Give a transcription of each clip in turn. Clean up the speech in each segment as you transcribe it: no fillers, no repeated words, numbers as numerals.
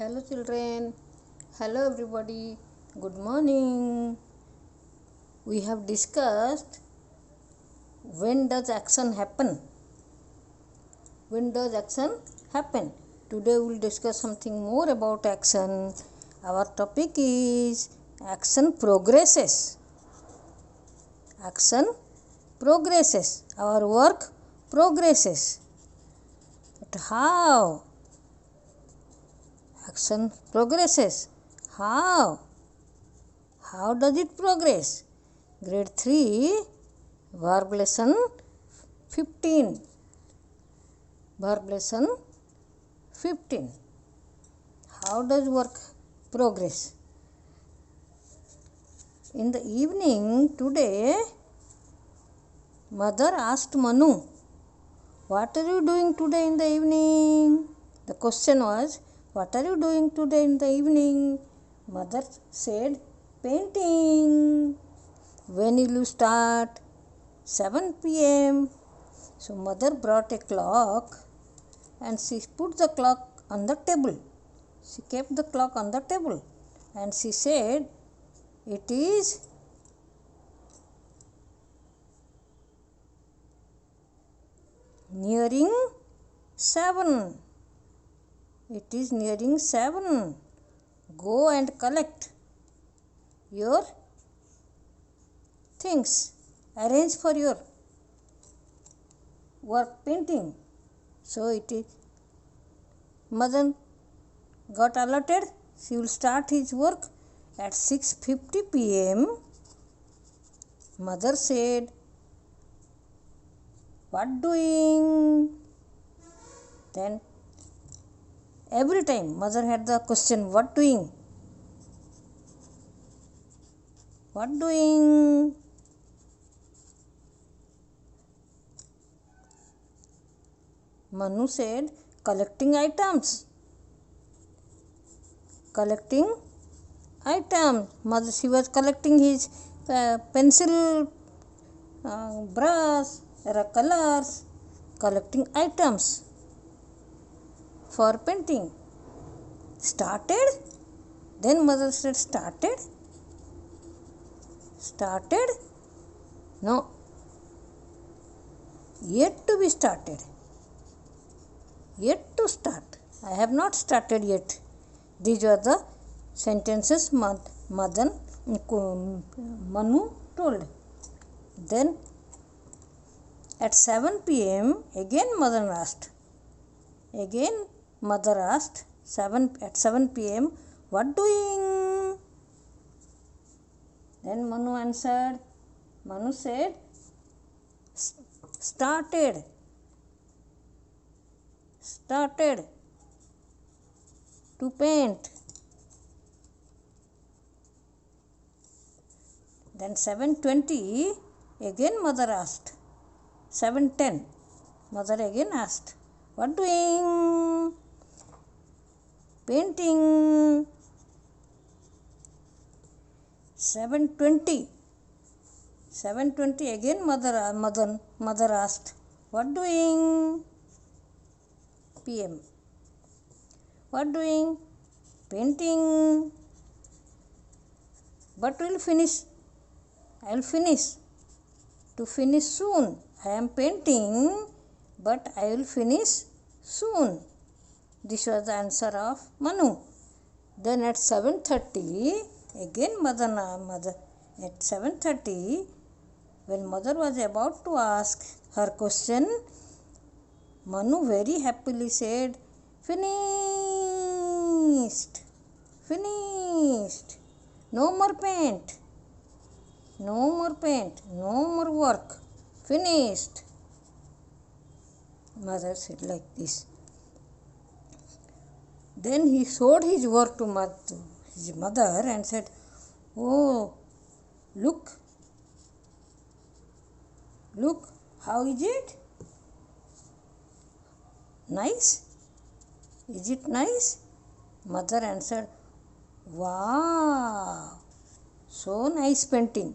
Hello children, hello everybody, good morning. We have discussed when does action happen. When does action happen? Today we will discuss something more about action. Our topic is action progresses. Action progresses. Our work progresses. But how? Action progresses. How? How does it progress? Grade 3, verb lesson 15. Verb lesson 15. How does work progress? In the evening today, mother asked Manu, "What are you doing today in the evening?" The question was, "What are you doing today in the evening?" Mother said, "Painting." "When will you start?" 7 p.m. So mother brought a clock and she put the clock on the table. She kept the clock on the table and she said, "It is nearing 7. It is nearing 7. Go and collect your things. Arrange for your work painting." So it is Madan got allotted. She will start his work at 6:50 p.m. Mother said, "What doing?" Then every time mother had the question, "What doing? What doing?" Manu said, "Collecting items." Collecting items. Mother, she was collecting his pencil, brush, colors, collecting items for painting. Started? Then mother said, "Started?" Started? No. Yet to be started. Yet to start. I have not started yet. These were the sentences Manu told. Then at 7 p.m. again mother asked. At 7 p.m. "What doing?" Then Manu answered. Manu said, "Started. Started to paint." Then 7:20 again mother asked. 7:10 mother again asked, "What doing?" "Painting." 7:20 again mother asked, "What doing?" PM. "What doing?" "Painting." "But we'll finish." "I'll finish." "To finish soon." "I am painting, but I will finish soon." This was the answer of Manu. Then at 7:30 again mother at 7:30 when mother was about to ask her question, Manu very happily said, "Finished. Finished. No more paint. No more paint. No more work. Finished." Mother said like this. Then he showed his work to his mother and said, "Oh, look. Look, how is it? Nice? Is it nice?" Mother answered, "Wow, so nice painting."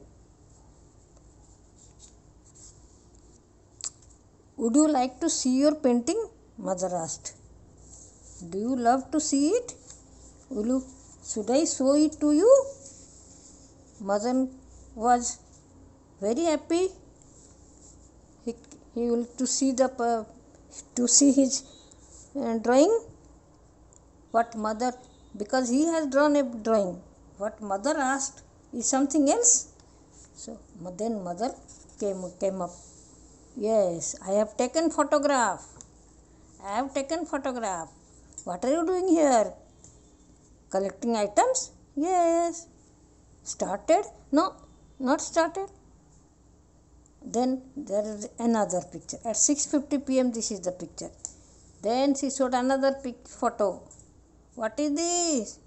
"Would you like to see your painting?" Mother asked. "Do you love to see it?" Should I show it to you? Madan was very happy. He will to see his drawing. What mother, because he has drawn a drawing. What mother asked is something else. So then mother came up. Yes, I have taken photograph. I have taken photograph. What are you doing here? Collecting items? Yes. Started? No, not started. Then there is another picture. At 6:50 p.m. this is the picture. Then she showed another photo. What is this?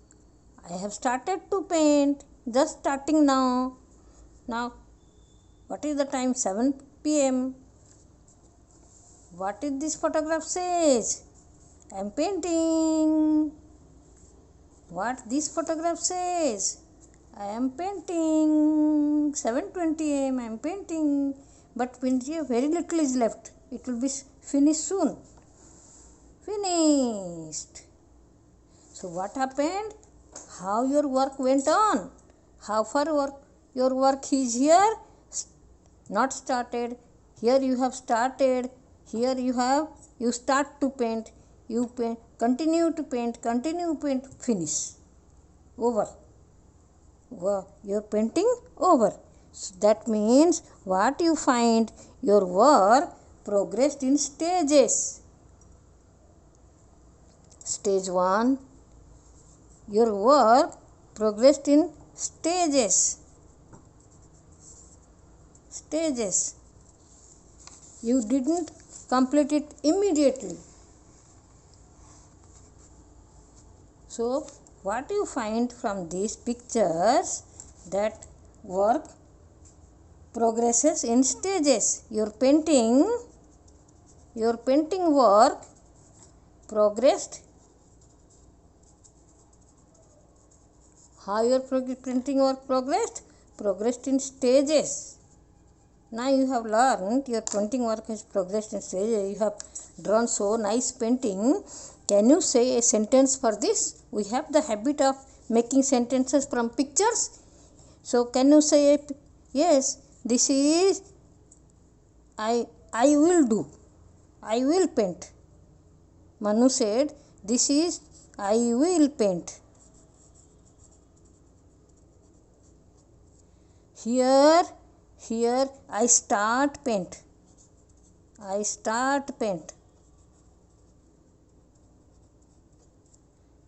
I have started to paint. Just starting now. Now, what is the time? 7 p.m. What is this photograph says? I am painting. What this photograph says? I am painting. 7:20 a.m. I am painting. But very little is left. It will be finished soon. Finished. So what happened? How your work went on? How far your work is here? Not started. Here you have started. Here you start to paint. You paint, continue to paint, finish. Over. Your painting over. So that means what you find, your work progressed in stages. Stage 1, your work progressed in stages. Stages. You didn't complete it immediately. So, what you find from these pictures, that work progresses in stages. Your painting work progressed. How your painting work progressed? Progressed in stages. Now you have learned your painting work has progressed in stages. You have drawn so nice painting. Can you say a sentence for this? We have the habit of making sentences from pictures. So can you say, yes, this is I will do. I will paint. Manu said, this is I will paint. Here I start paint. I start paint.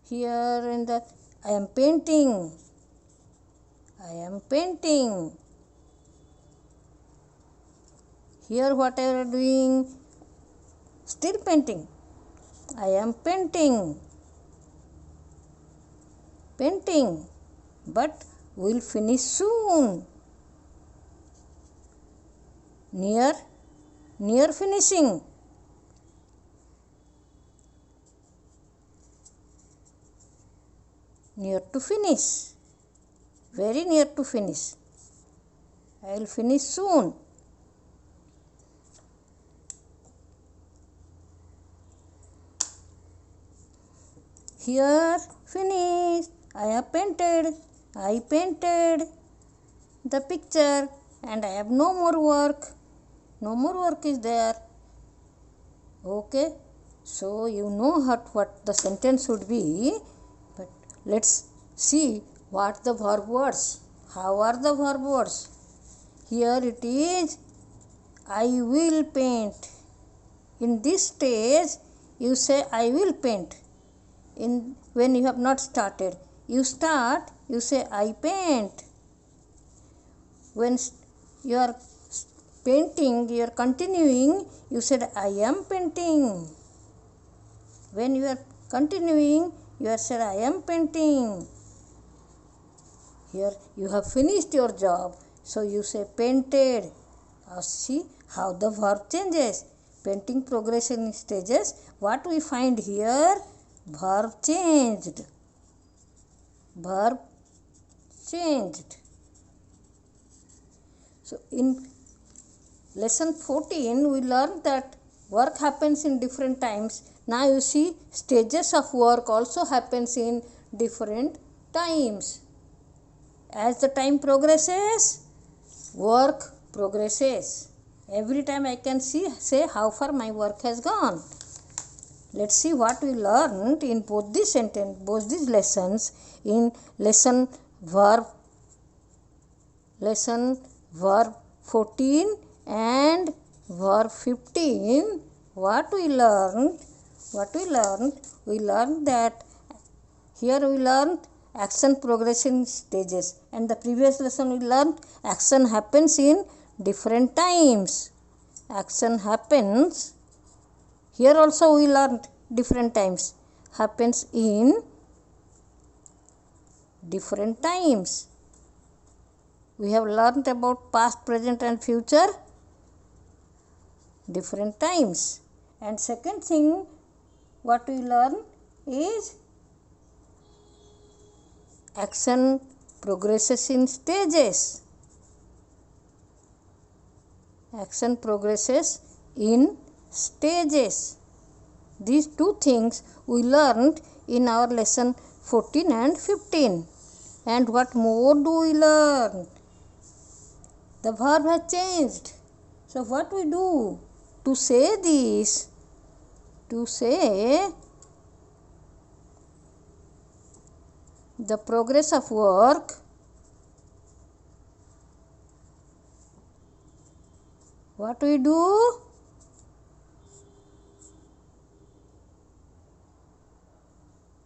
Here in the I am painting. I am painting. Here what I am doing? Still painting. I am painting. Painting. But we'll finish soon. Near finishing. Near to finish. Very near to finish. I will finish soon. Here finished. I have painted. I painted the picture and I have no more work. No more work is there. Okay. So you know what the sentence should be. But let's see what the verb words. How are the verb words? Here it is. I will paint. In this stage, you say I will paint. When you have not started, you start. You say I paint. When you are painting, you are continuing. You said I am painting. When you are continuing, you are said I am painting. Here you have finished your job, so you say painted. Now see how the verb changes. Painting progression in stages. What we find here? Verb changed. Verb changed. So in lesson 14 we learned that work happens in different times. Now you see stages of work also happens in different times. As the time progresses, work progresses. Every time I can say how far my work has gone. Let's see what we learned in both these lessons. In lesson verb 14 and verb 15, what we learned? We learned that here we learned action progression stages, and the previous lesson we learned action happens in different times. Action happens, here also we learned different times, happens in different times. We have learned about past, present and future different times. And second thing what we learn is action progresses in stages. Action progresses in stages. These two things we learned in our lesson 14 and 15. And what more do we learn? The verb has changed. So what we do to say this? To say the progress of work, what we do?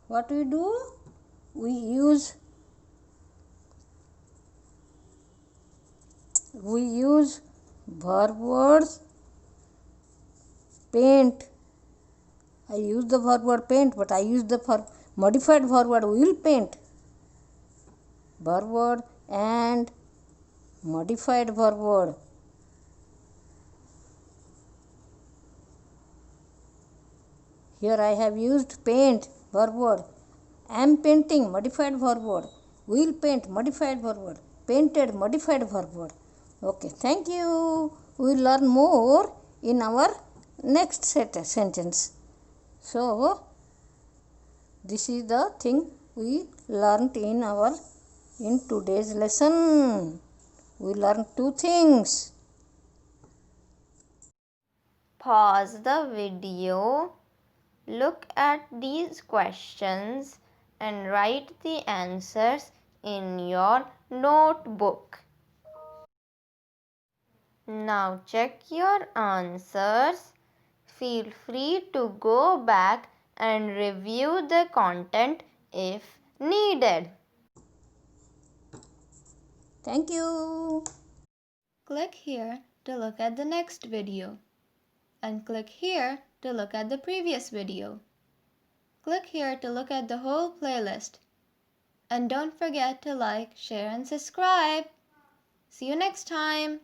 What we do? We use verb words paint. I use the verb word paint, but I use the modified verb word will paint. Verb word and modified verb word. Here I have used paint verb word. Am painting modified verb word. Will paint modified verb word. Painted modified verb word. Okay, thank you. We will learn more in our next sentence. So this is the thing we learnt in today's lesson. We learned two things. Pause the video, look at these questions and write the answers in your notebook. Now check your answers. Feel free to go back and review the content if needed. Thank you. Click here to look at the next video, and click here to look at the previous video. Click here to look at the whole playlist. And don't forget to like, share and subscribe. See you next time.